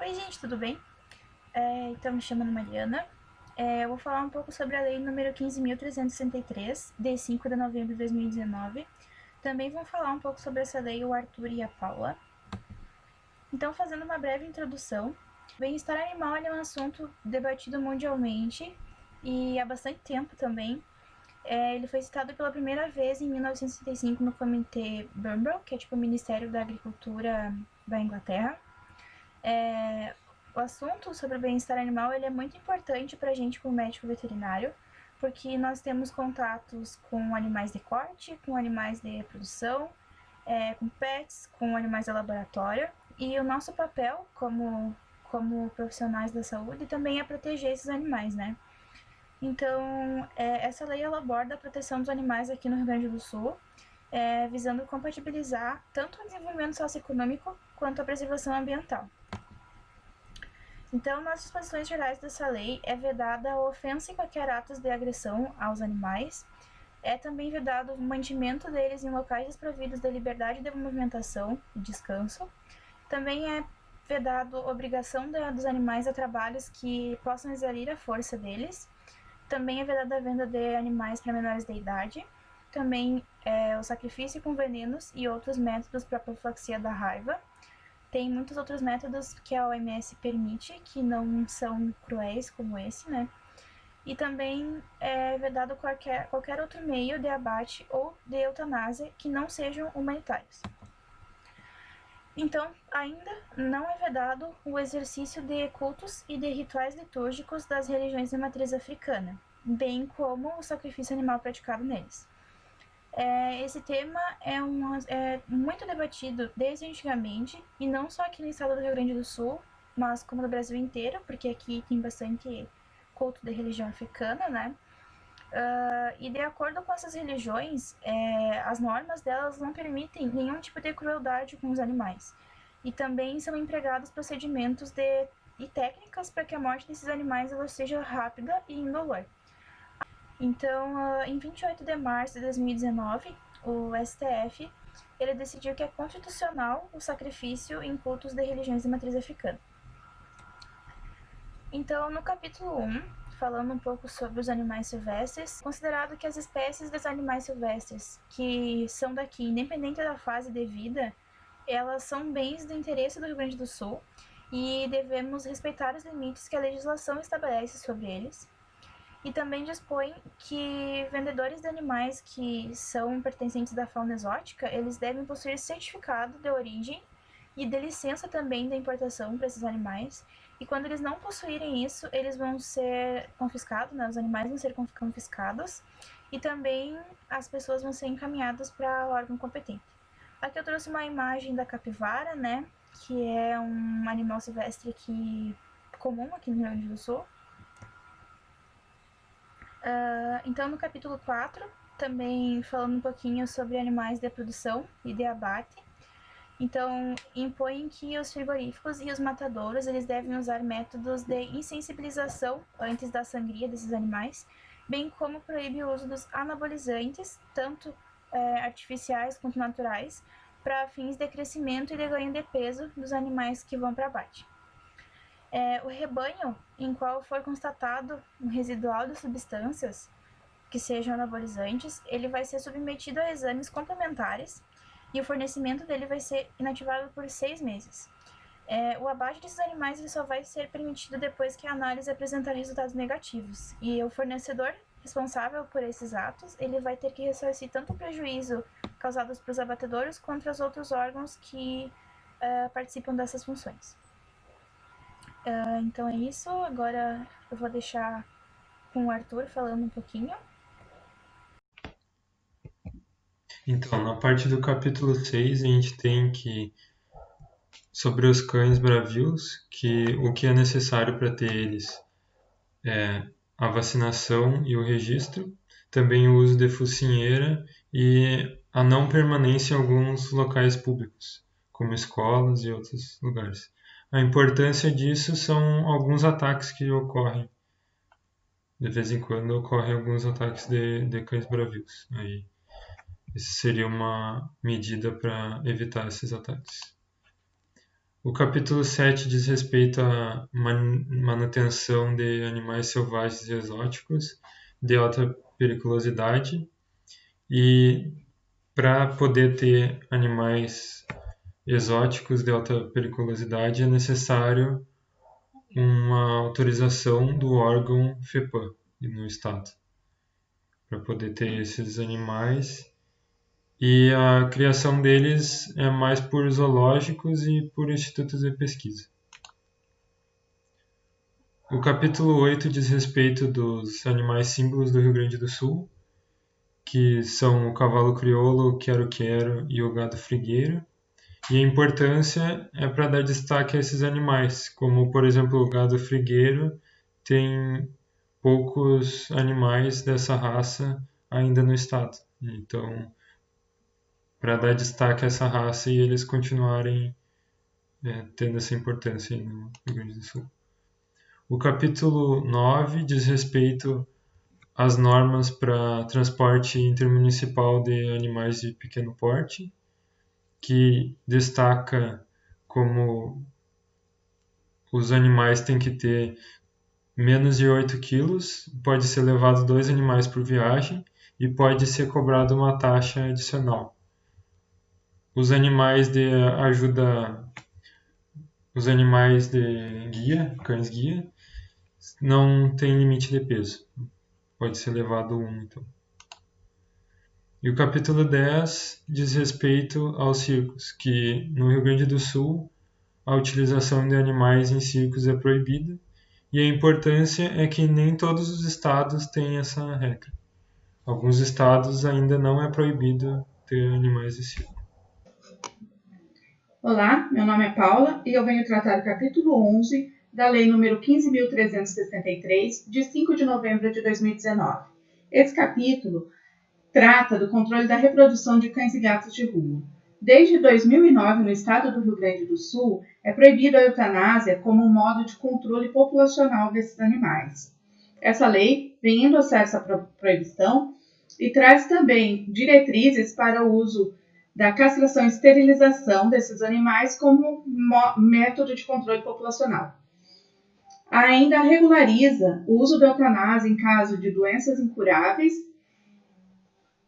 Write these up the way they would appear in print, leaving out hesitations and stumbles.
Oi, gente, tudo bem? Então, me chamando Mariana. Eu vou falar um pouco sobre a lei número 15.363, de 5 de novembro de 2019. Também vão falar um pouco sobre essa lei o Arthur e a Paula. Então, fazendo uma breve introdução, bem-estar animal é um assunto debatido mundialmente e há bastante tempo também. Ele foi citado pela primeira vez em 1965 no Comitê Burnwell, que é tipo o Ministério da Agricultura da Inglaterra. O assunto sobre o bem-estar animal ele é muito importante para a gente como médico veterinário, porque nós temos contatos com animais de corte, com animais de reprodução, com pets, com animais de laboratório, e o nosso papel como profissionais da saúde também é proteger esses animais, né? Então, essa lei ela aborda a proteção dos animais aqui no Rio Grande do Sul, visando compatibilizar tanto o desenvolvimento socioeconômico quanto a preservação ambiental. Então, nas disposições gerais dessa lei, é vedada a ofensa e qualquer atos de agressão aos animais. É também vedado o mantimento deles em locais desprovidos de liberdade de movimentação e descanso. Também é vedado a obrigação dos animais a trabalhos que possam exaurir a força deles. Também é vedada a venda de animais para menores de idade. Também o sacrifício com venenos e outros métodos para a profilaxia da raiva. Tem muitos outros métodos que a OMS permite, que não são cruéis como esse, né? E também é vedado qualquer outro meio de abate ou de eutanásia que não sejam humanitários. Então, ainda não é vedado o exercício de cultos e de rituais litúrgicos das religiões de matriz africana, bem como o sacrifício animal praticado neles. Esse tema é muito debatido desde antigamente, e não só aqui no estado do Rio Grande do Sul, mas como no Brasil inteiro, porque aqui tem bastante culto de religião africana, né? E de acordo com essas religiões, as normas delas não permitem nenhum tipo de crueldade com os animais. E também são empregados procedimentos e técnicas para que a morte desses animais ela seja rápida e indolor. Então, em 28 de março de 2019, o STF ele decidiu que é constitucional o sacrifício em cultos de religiões de matriz africana. Então, no capítulo 1, falando um pouco sobre os animais silvestres, considerado que as espécies dos animais silvestres que são daqui, independente da fase de vida, elas são bens do interesse do Rio Grande do Sul e devemos respeitar os limites que a legislação estabelece sobre eles. E também dispõe que vendedores de animais que são pertencentes da fauna exótica, eles devem possuir certificado de origem e de licença também da importação para esses animais. E quando eles não possuírem isso, eles vão ser confiscados, né? Os animais vão ser confiscados e também as pessoas vão ser encaminhadas para o órgão competente. Aqui eu trouxe uma imagem da capivara, né? Que é um animal silvestre comum aqui no Rio Grande do Sul. Então, no capítulo 4, também falando um pouquinho sobre animais de produção e de abate. Então, impõem que os frigoríficos e os matadouros eles devem usar métodos de insensibilização antes da sangria desses animais, bem como proíbe o uso dos anabolizantes, tanto artificiais quanto naturais, para fins de crescimento e de ganho de peso dos animais que vão para abate. O rebanho em qual for constatado um residual de substâncias que sejam anabolizantes, ele vai ser submetido a exames complementares e o fornecimento dele vai ser inativado por 6 meses. O abate desses animais ele só vai ser permitido depois que a análise apresentar resultados negativos, e o fornecedor responsável por esses atos ele vai ter que ressarcir tanto o prejuízo causado para os abatedouros quanto os outros órgãos que participam dessas funções. Então é isso, agora eu vou deixar com o Arthur falando um pouquinho. Então, na parte do capítulo 6, a gente tem que, sobre os cães bravios, que o que é necessário para ter eles é a vacinação e o registro, também o uso de focinheira e a não permanência em alguns locais públicos, como escolas e outros lugares. A importância disso são alguns ataques que ocorrem. De vez em quando ocorrem alguns ataques de cães bravios. Aí, isso seria uma medida para evitar esses ataques. O capítulo 7 diz respeito à manutenção de animais selvagens e exóticos de alta periculosidade. E para poder ter animais exóticos de alta periculosidade é necessário uma autorização do órgão FEPAM no estado para poder ter esses animais. E a criação deles é mais por zoológicos e por institutos de pesquisa. O capítulo 8 diz respeito dos animais símbolos do Rio Grande do Sul, que são o cavalo crioulo, o quero-quero e o gado frigueiro. E a importância é para dar destaque a esses animais, como, por exemplo, o gado frigueiro tem poucos animais dessa raça ainda no estado. Então, para dar destaque a essa raça e eles continuarem tendo essa importância aí no Rio Grande do Sul. O capítulo 9 diz respeito às normas para transporte intermunicipal de animais de pequeno porte, que destaca como os animais têm que ter menos de 8 quilos, pode ser levado 2 animais por viagem e pode ser cobrado uma taxa adicional. Os animais de ajuda, os animais de guia, cães guia, não tem limite de peso, pode ser levado um então. E o capítulo 10 diz respeito aos circos, que no Rio Grande do Sul a utilização de animais em circos é proibida, e a importância é que nem todos os estados têm essa regra. Alguns estados ainda não é proibido ter animais de circo. Olá, meu nome é Paula e eu venho tratar do capítulo 11 da Lei nº 15.363, de 5 de novembro de 2019. Esse capítulo trata do controle da reprodução de cães e gatos de rua. Desde 2009, no estado do Rio Grande do Sul, é proibida a eutanásia como um modo de controle populacional desses animais. Essa lei vem endossar essa proibição e traz também diretrizes para o uso da castração e esterilização desses animais como método de controle populacional. Ainda regulariza o uso da eutanásia em caso de doenças incuráveis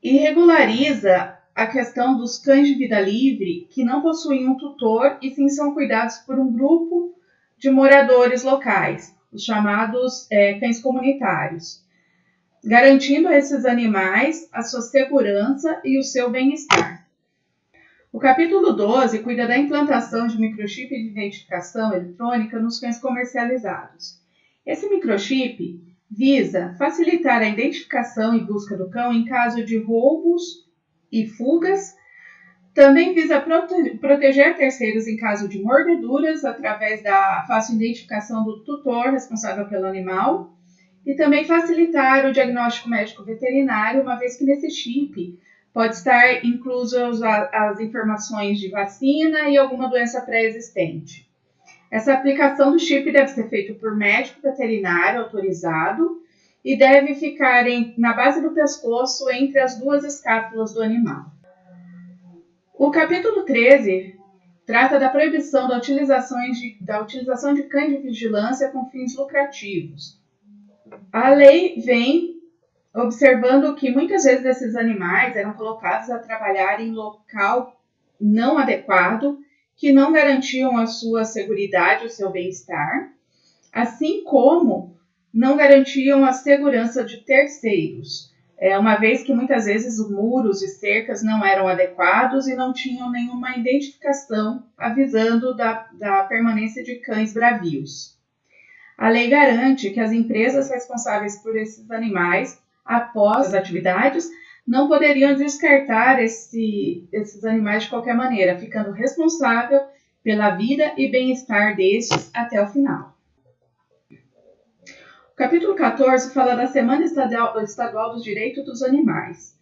e regulariza a questão dos cães de vida livre que não possuem um tutor e sim são cuidados por um grupo de moradores locais, os chamados cães comunitários, garantindo a esses animais a sua segurança e o seu bem-estar. O capítulo 12 cuida da implantação de microchip de identificação eletrônica nos cães comercializados. Esse microchip visa facilitar a identificação e busca do cão em caso de roubos e fugas. Também visa proteger terceiros em caso de mordeduras através da fácil identificação do tutor responsável pelo animal e também facilitar o diagnóstico médico veterinário, uma vez que nesse chip pode estar inclusas as informações de vacina e alguma doença pré-existente. Essa aplicação do chip deve ser feita por médico veterinário autorizado e deve ficar na base do pescoço entre as duas escápulas do animal. O capítulo 13 trata da proibição da utilização de cães de vigilância com fins lucrativos. A lei vem observando que muitas vezes esses animais eram colocados a trabalhar em local não adequado, que não garantiam a sua seguridade, o seu bem-estar, assim como não garantiam a segurança de terceiros, uma vez que muitas vezes os muros e cercas não eram adequados e não tinham nenhuma identificação avisando da permanência de cães bravios. A lei garante que as empresas responsáveis por esses animais após as atividades, não poderiam descartar esses animais de qualquer maneira, ficando responsável pela vida e bem-estar destes até o final. O capítulo 14 fala da Semana Estadual dos Direitos dos Animais.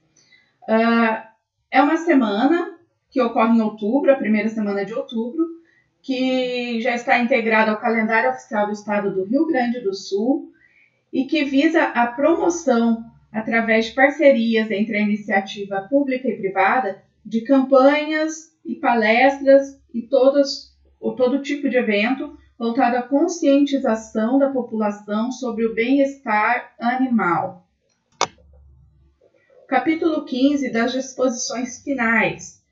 É uma semana que ocorre em outubro, a primeira semana de outubro, que já está integrada ao calendário oficial do estado do Rio Grande do Sul e que visa a promoção através de parcerias entre a iniciativa pública e privada, de campanhas e palestras e todos todo tipo de evento voltado à conscientização da população sobre o bem-estar animal. Capítulo 15 das disposições finais.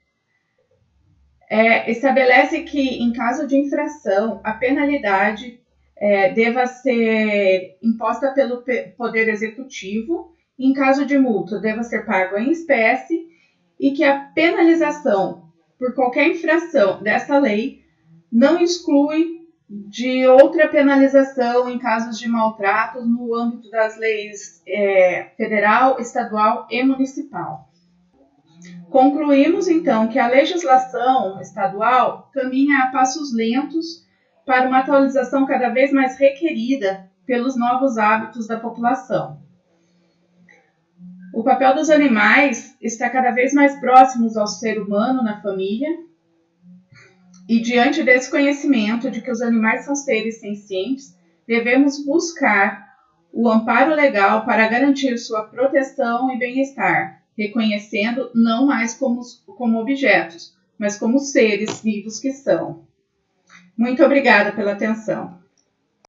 Estabelece que, em caso de infração, a penalidade deva ser imposta pelo Poder Executivo, em caso de multa, deva ser pago em espécie, e que a penalização por qualquer infração dessa lei não exclui de outra penalização em casos de maltratos no âmbito das leis federal, estadual e municipal. Concluímos, então, que a legislação estadual caminha a passos lentos para uma atualização cada vez mais requerida pelos novos hábitos da população. O papel dos animais está cada vez mais próximo ao ser humano na família, e diante desse conhecimento de que os animais são seres sencientes, devemos buscar o amparo legal para garantir sua proteção e bem-estar, reconhecendo não mais como objetos, mas como seres vivos que são. Muito obrigada pela atenção.